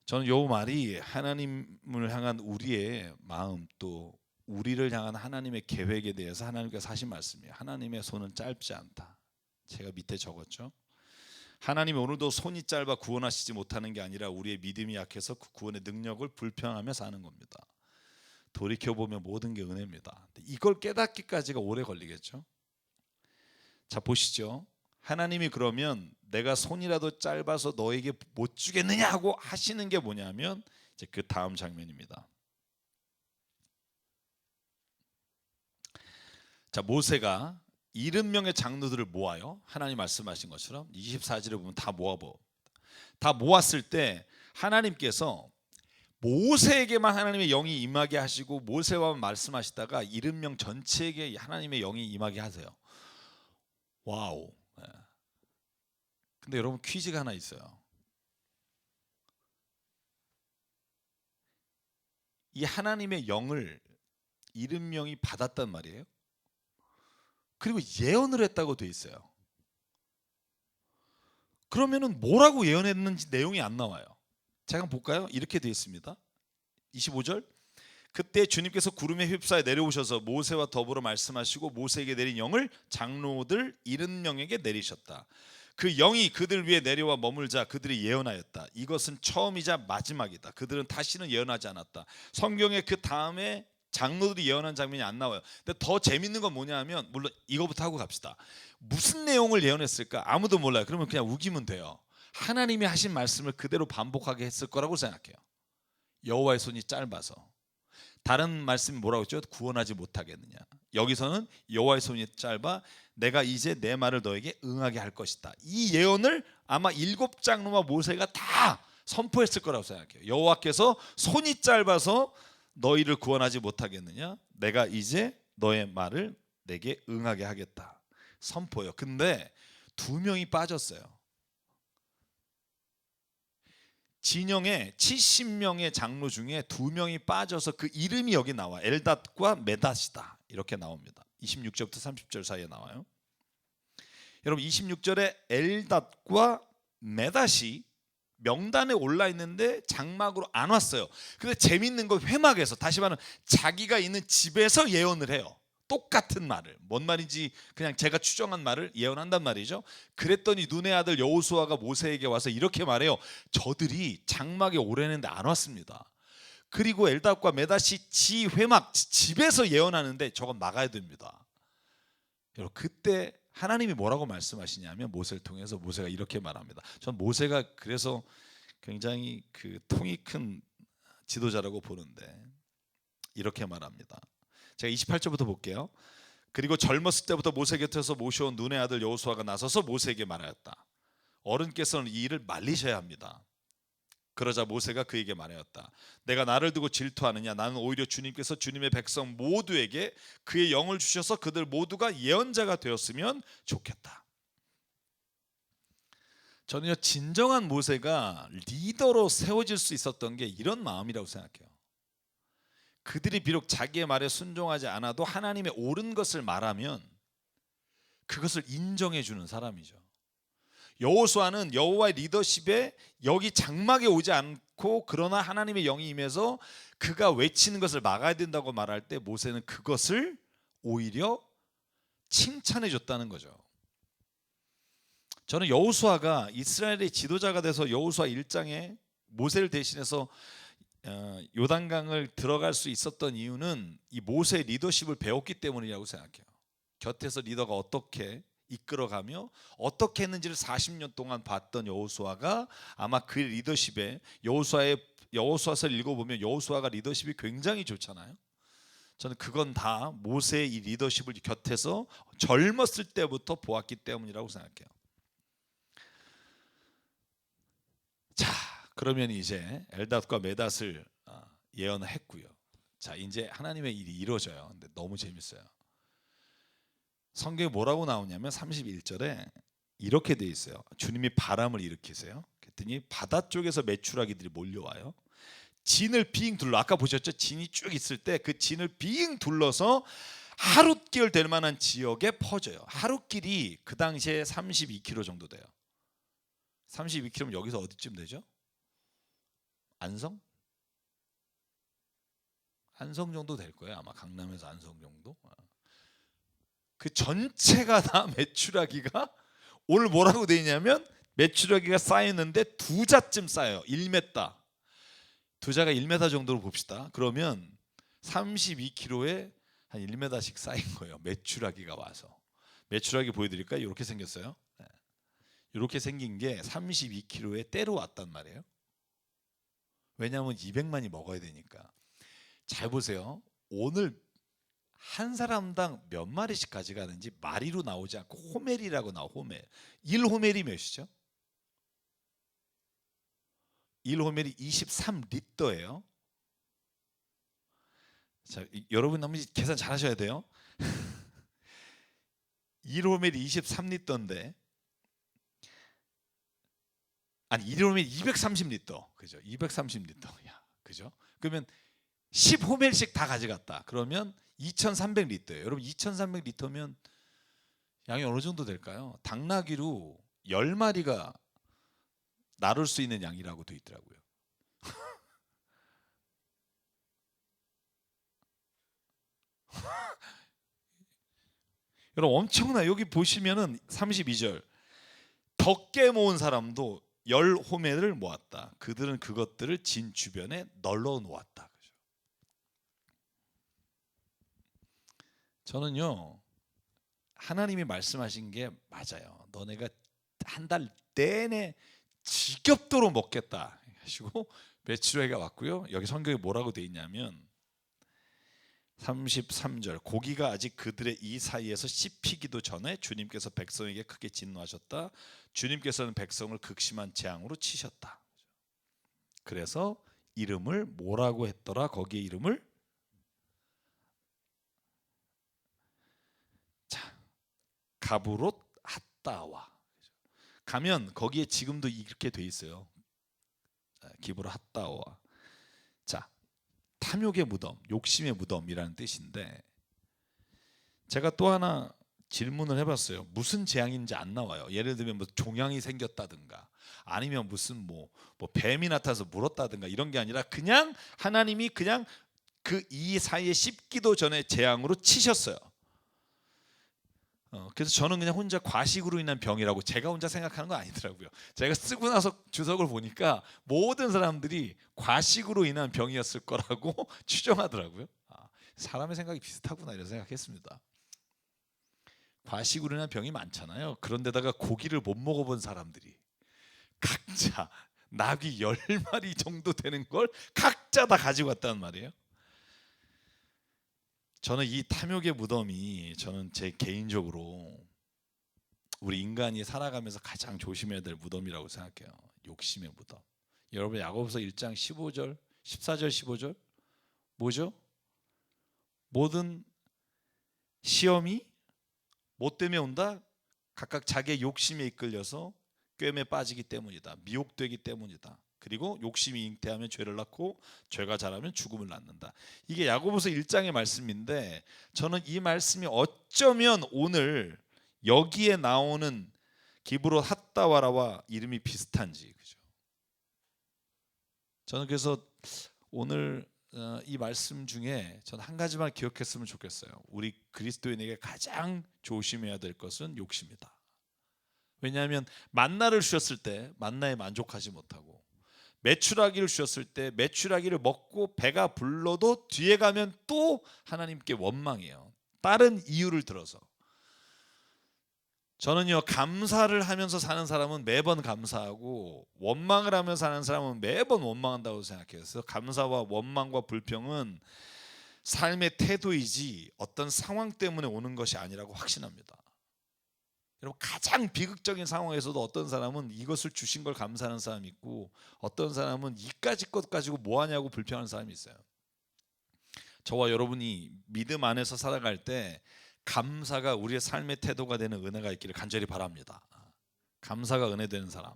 저는 이 말이 하나님을 향한 우리의 마음, 또 우리를 향한 하나님의 계획에 대해서 하나님께서 하신 말씀이에요. 하나님의 손은 짧지 않다. 제가 밑에 적었죠. 하나님이 오늘도 손이 짧아 구원하시지 못하는 게 아니라 우리의 믿음이 약해서 그 구원의 능력을 불평하며 사는 겁니다. 돌이켜보면 모든 게 은혜입니다. 이걸 깨닫기까지가 오래 걸리겠죠. 자, 보시죠. 하나님이 그러면 내가 손이라도 짧아서 너에게 못 주겠느냐 하고 하시는 게 뭐냐면 이제 그 다음 장면입니다. 자, 모세가 70명의 장로들을 모아요. 하나님 말씀하신 것처럼 24절에 보면 다 모았을 때 하나님께서 모세에게만 하나님의 영이 임하게 하시고 모세와 말씀하시다가 70명 전체에게 하나님의 영이 임하게 하세요. 와우. 근데 여러분, 퀴즈가 하나 있어요. 이 하나님의 영을 70명이 받았단 말이에요. 그리고 예언을 했다고 돼 있어요. 그러면은 뭐라고 예언했는지 내용이 안 나와요. 제가 한번 볼까요? 이렇게 돼 있습니다. 25절. 그때 주님께서 구름에 휩싸여 내려오셔서 모세와 더불어 말씀하시고 모세에게 내린 영을 장로들 70명에게 내리셨다. 그 영이 그들 위에 내려와 머물자 그들이 예언하였다. 이것은 처음이자 마지막이다. 그들은 다시는 예언하지 않았다. 성경에 그 다음에 장로들이 예언한 장면이 안 나와요. 근데 더 재밌는 건 뭐냐 하면, 물론 이거부터 하고 갑시다. 무슨 내용을 예언했을까? 아무도 몰라요. 그러면 그냥 우기면 돼요. 하나님이 하신 말씀을 그대로 반복하게 했을 거라고 생각해요. 여호와의 손이 짧아서. 다른 말씀이 뭐라고 했죠? 구원하지 못하겠느냐. 여기서는 여호와의 손이 짧아 내가 이제 내 말을 너에게 응하게 할 것이다. 이 예언을 아마 7장로와 모세가 다 선포했을 거라고 생각해요. 여호와께서 손이 짧아서 너희를 구원하지 못하겠느냐. 내가 이제 너의 말을 내게 응하게 하겠다. 선포요. 근데 2명이 빠졌어요. 진영에 70명의 장로 중에 2명이 빠져서 그 이름이 여기 나와. 엘닷과 메닷이다. 이렇게 나옵니다. 26절부터 30절 사이에 나와요. 여러분, 26절에 엘닷과 메닷이 명단에 올라 있는데 장막으로 안 왔어요. 근데 재밌는 건 회막에서, 다시 말하면 자기가 있는 집에서 예언을 해요. 똑같은 말을, 뭔 말인지 그냥 제가 추정한 말을 예언한단 말이죠. 그랬더니 눈의 아들 여호수아가 모세에게 와서 이렇게 말해요. 저들이 장막에 오래는데 안 왔습니다. 그리고 엘닷과 메닷이 지 회막 집에서 예언하는데 저건 막아야 됩니다. 여러분, 그때 하나님이 뭐라고 말씀하시냐면 모세를 통해서 모세가 이렇게 말합니다. 전 모세가 그래서 굉장히 그 통이 큰 지도자라고 보는데 이렇게 말합니다. 제가 28절부터 볼게요. 그리고 젊었을 때부터 모세 곁에서 모셔온 눈의 아들 여호수아가 나서서 모세에게 말하였다. 어른께서는 이 일을 말리셔야 합니다. 그러자 모세가 그에게 말하였다. 내가 나를 두고 질투하느냐? 나는 오히려 주님께서 주님의 백성 모두에게 그의 영을 주셔서 그들 모두가 예언자가 되었으면 좋겠다. 저는요, 진정한 모세가 리더로 세워질 수 있었던 게 이런 마음이라고 생각해요. 그들이 비록 자기의 말에 순종하지 않아도 하나님의 옳은 것을 말하면 그것을 인정해 주는 사람이죠. 여호수아는 여호와의 리더십에 여기 장막에 오지 않고 그러나 하나님의 영이 임해서 그가 외치는 것을 막아야 된다고 말할 때 모세는 그것을 오히려 칭찬해 줬다는 거죠. 저는 여호수아가 이스라엘의 지도자가 돼서 여호수아 1장에 모세를 대신해서 요단강을 들어갈 수 있었던 이유는 이 모세의 리더십을 배웠기 때문이라고 생각해요. 곁에서 리더가 어떻게 이끌어가며 어떻게 했는지를 40년 동안 봤던 여호수아가 아마 그 리더십에 여호수아서를 읽어보면 여호수아가 리더십이 굉장히 좋잖아요. 저는 그건 다 모세의 이 리더십을 곁에서 젊었을 때부터 보았기 때문이라고 생각해요. 자, 그러면 이제 엘닷과 메닷을 예언했고요. 자, 이제 하나님의 일이 이루어져요. 근데 너무 재밌어요. 성경에 뭐라고 나오냐면 31절에 이렇게 돼 있어요. 주님이 바람을 일으키세요. 그랬더니 바다 쪽에서 메추라기들이 몰려와요. 진을 빙 둘러, 아까 보셨죠? 진이 쭉 있을 때 그 진을 빙 둘러서 하룻길 될 만한 지역에 퍼져요. 하룻길이 그 당시에 32km 정도 돼요. 32km면 여기서 어디쯤 되죠? 안성? 안성 정도 될 거예요. 아마 강남에서 안성 정도. 그 전체가 다 메추라기가, 오늘 뭐라고 돼 있냐면 메추라기가 쌓였는데 2자쯤 쌓여요. 1m. 2자가 1m 정도로 봅시다. 그러면 32km에 한 1m씩 쌓인 거예요. 메추라기가 와서. 메추라기 보여드릴까요? 이렇게 생겼어요. 이렇게 생긴 게 32km에 때로 왔단 말이에요. 왜냐하면 200만이 먹어야 되니까. 잘 보세요. 오늘 한 사람당 몇 마리씩 가져가는지 마리로 나오지 않고 호멜이라고 나와. 호멜. 1호멜이 몇이죠? 1호멜이 23리터예요. 자, 여러분 한번 계산 잘 하셔야 돼요. 1호멜이 23리터인데, 아니 1호멜이 230리터. 그죠? 230리터. 야, 그죠? 그러면 10호멜씩 다 가져갔다. 그러면 2300리터예요. 여러분 2300리터면 양이 어느 정도 될까요? 당나귀로 10마리가 나를 수 있는 양이라고 돼 있더라고요. 여러분 엄청나. 여기 보시면은 32절. 덕게 모은 사람도 10호멜을 모았다. 그들은 그것들을 진 주변에 널러 놓았다. 그죠? 저는요, 하나님이 말씀하신 게 맞아요. 너네가 한 달 내내 지겹도록 먹겠다 하시고 메추라기가 왔고요. 여기 성경에 뭐라고 돼 있냐면 33절, 고기가 아직 그들의 이 사이에서 씹히기도 전에 주님께서 백성에게 크게 진노하셨다. 주님께서는 백성을 극심한 재앙으로 치셨다. 그래서 이름을 뭐라고 했더라? 거기에 이름을, 자, 가브롯 핫다와. 가면 거기에 지금도 이렇게 돼 있어요. 기브롯 핫다와. 자, 탐욕의 무덤, 욕심의 무덤이라는 뜻인데, 제가 또 하나 질문을 해봤어요. 무슨 재앙인지 안 나와요. 예를 들면 뭐 종양이 생겼다든가, 아니면 무슨 뭐 뱀이 나타나서 물었다든가, 이런 게 아니라 그냥 하나님이 그냥 그 이 사이에 씹기도 전에 재앙으로 치셨어요. 그래서 저는 그냥 혼자 과식으로 인한 병이라고 제가 혼자 생각하는 거 아니더라고요. 제가 쓰고 나서 주석을 보니까 모든 사람들이 과식으로 인한 병이었을 거라고 추정하더라고요. 사람의 생각이 비슷하구나 이런 생각했습니다. 과식으로 인한 병이 많잖아요. 그런데다가 고기를 못 먹어본 사람들이 각자 나귀 10마리 정도 되는 걸 각자 다 가지고 왔다는 말이에요. 저는 이 탐욕의 무덤이, 저는 제 개인적으로 우리 인간이 살아가면서 가장 조심해야 될 무덤이라고 생각해요. 욕심의 무덤. 여러분 야고보서 1장 15절, 14절, 15절 뭐죠? 모든 시험이 뭐 때문에 온다? 각각 자기의 욕심에 이끌려서 꿰매 빠지기 때문이다. 미혹되기 때문이다. 그리고 욕심이 잉태하면 죄를 낳고 죄가 자라면 죽음을 낳는다. 이게 야고보서 1장의 말씀인데, 저는 이 말씀이 어쩌면 오늘 여기에 나오는 기브롯 핫다와라와 이름이 비슷한지, 그죠? 저는 그래서 오늘 이 말씀 중에 저는 한 가지만 기억했으면 좋겠어요. 우리 그리스도인에게 가장 조심해야 될 것은 욕심이다. 왜냐하면 만나를 주셨을 때 만나에 만족하지 못하고, 메추라기를 주셨을 때 메추라기를 먹고 배가 불러도 뒤에 가면 또 하나님께 원망해요. 다른 이유를 들어서. 저는요, 감사를 하면서 사는 사람은 매번 감사하고 원망을 하면서 사는 사람은 매번 원망한다고 생각해요. 그래서 감사와 원망과 불평은 삶의 태도이지 어떤 상황 때문에 오는 것이 아니라고 확신합니다. 여러분, 가장 비극적인 상황에서도 어떤 사람은 이것을 주신 걸 감사하는 사람이 있고, 어떤 사람은 이까짓 것 가지고 뭐하냐고 불평하는 사람이 있어요. 저와 여러분이 믿음 안에서 살아갈 때 감사가 우리의 삶의 태도가 되는 은혜가 있기를 간절히 바랍니다. 감사가 은혜 되는 사람,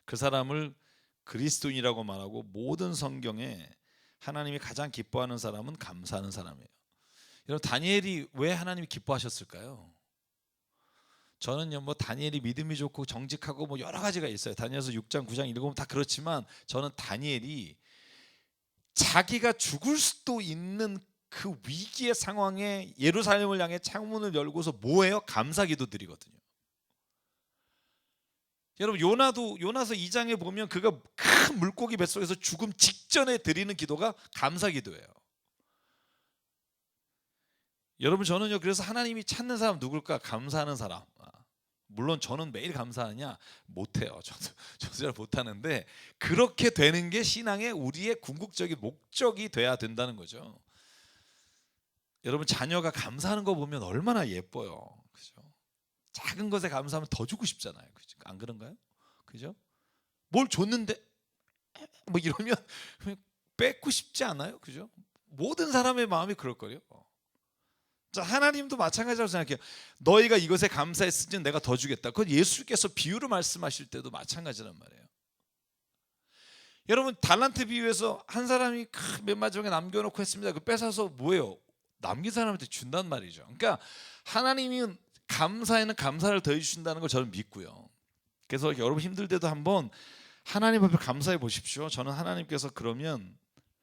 그 사람을 그리스도인이라고 말하고, 모든 성경에 하나님이 가장 기뻐하는 사람은 감사하는 사람이에요. 여러분, 다니엘이 왜 하나님이 기뻐하셨을까요? 저는요, 뭐 다니엘이 믿음이 좋고 정직하고 뭐 여러 가지가 있어요. 다니엘서 6장 9장 읽으면 다 그렇지만, 저는 다니엘이 자기가 죽을 수도 있는 그 위기의 상황에 예루살렘을 향해 창문을 열고서 뭐해요? 감사기도 드리거든요. 여러분, 요나서 2장에 보면 그가 큰 물고기 뱃속에서 죽음 직전에 드리는 기도가 감사기도예요. 여러분, 저는요, 그래서 하나님이 찾는 사람 누굴까? 감사하는 사람. 물론 저는 매일 감사하냐? 못해요. 저도 잘 못하는데, 그렇게 되는 게 신앙의 우리의 궁극적인 목적이 돼야 된다는 거죠. 여러분 자녀가 감사하는 거 보면 얼마나 예뻐요. 그죠? 작은 것에 감사하면 더 주고 싶잖아요. 그죠? 안 그런가요? 그죠? 뭘 줬는데 뭐 이러면 뺏고 싶지 않아요? 그죠? 모든 사람의 마음이 그럴 거예요. 자, 하나님도 마찬가지라고 생각해요. 너희가 이것에 감사했으니 내가 더 주겠다. 그건 예수께서 비유를 말씀하실 때도 마찬가지란 말이에요. 여러분 달란트 비유에서 한 사람이 맨 마지막에 남겨놓고 했습니다. 그 뺏어서 뭐예요? 남긴 사람한테 준단 말이죠. 그러니까 하나님이 감사에는 감사를 더해 주신다는 걸 저는 믿고요. 그래서 여러분 힘들 때도 한번 하나님 앞에 감사해 보십시오. 저는 하나님께서 그러면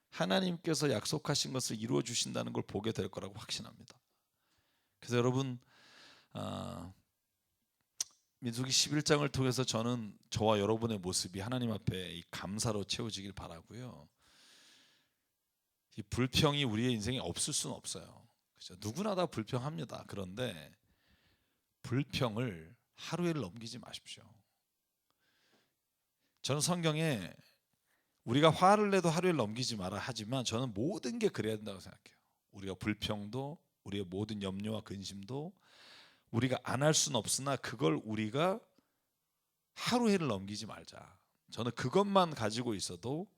하나님께서 약속하신 것을 이루어 주신다는 걸 보게 될 거라고 확신합니다. 그래서 여러분 민수기 11장을 통해서 저는 저와 여러분의 모습이 하나님 앞에 이 감사로 채워지길 바라고요. 이 불평이 우리의 인생에 없을 수는 없어요. 그렇죠? 누구나 다 불평합니다. 그런데 불평을 하루에 넘기지 마십시오. 저는 성경에 우리가 화를 내도 하루에 넘기지 마라 하지만 저는 모든 게 그래야 된다고 생각해요. 우리가 불평도 우리의 모든 염려와 근심도 우리가 안 할 수는 없으나 그걸 우리가 하루해를 넘기지 말자. 저는 그것만 가지고 있어도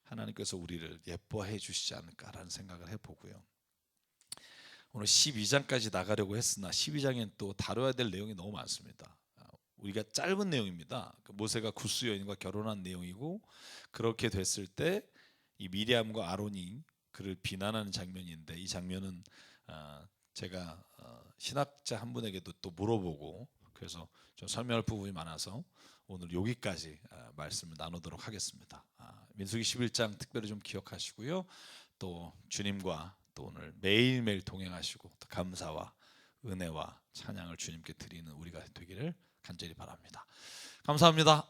하나님께서 우리를 예뻐해 주시지 않을까라는 생각을 해보고요. 오늘 12장까지 나가려고 했으나 12장엔 또 다뤄야 될 내용이 너무 많습니다. 우리가 짧은 내용입니다. 모세가 구스 여인과 결혼한 내용이고 그렇게 됐을 때 이 미리암과 아론이 그를 비난하는 장면인데 이 장면은 제가 신학자 한 분에게도 또 물어보고 그래서 좀 설명할 부분이 많아서 오늘 여기까지 말씀을 나누도록 하겠습니다. 민수기 11장 특별히 좀 기억하시고요. 또 주님과 또 오늘 매일매일 동행하시고 또 감사와 은혜와 찬양을 주님께 드리는 우리가 되기를 간절히 바랍니다. 감사합니다.